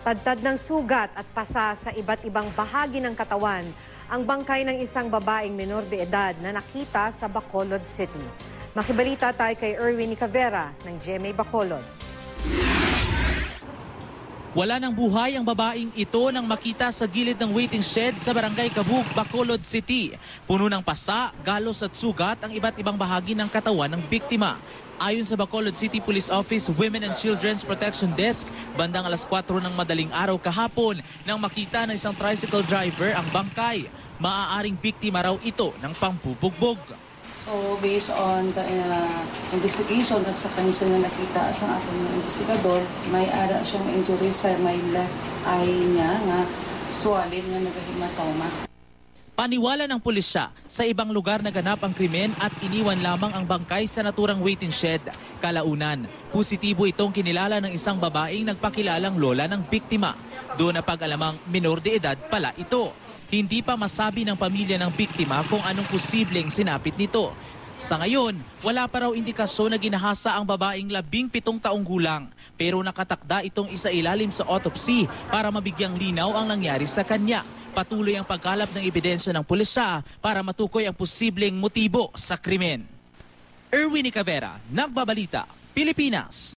Tadtad ng sugat at pasa sa iba't ibang bahagi ng katawan ang bangkay ng isang babaeng menor de edad na nakita sa Bacolod City. Makibalita tayo kay Erwin Nicavera ng GMA Bacolod. Wala ng buhay ang babaeng ito nang makita sa gilid ng waiting shed sa Barangay Cabug, Bacolod City. Puno ng pasa, galos at sugat ang iba't ibang bahagi ng katawan ng biktima. Ayon sa Bacolod City Police Office Women and Children's Protection Desk, bandang alas 4 ng madaling araw kahapon nang makita ng isang tricycle driver ang bangkay. Maaaring biktima raw ito ng pampubugbog. So based on the investigation at sa kanya na nakita sa ating investigador, may ara siyang injury sa may left eye niya nga swollen nga nagahematoma. Paniwala ng pulisya, sa ibang lugar naganap ang krimen at iniwan lamang ang bangkay sa naturang waiting shed. Kalaunan, positibo itong kinilala ng isang babaeng nagpakilalang lola ng biktima. Doon na pag-alamang minor de edad pala ito. Hindi pa masabi ng pamilya ng biktima kung anong posibleng sinapit nito. Sa ngayon, wala pa raw indikasyon na ginahasa ang babaeng 17 taong gulang. Pero nakatakda itong isailalim sa autopsy para mabigyang linaw ang nangyari sa kanya. Patuloy ang pagkalap ng ebidensya ng pulisya para matukoy ang posibleng motibo sa krimen. Erwin Nicavera, Nagbabalita, Pilipinas.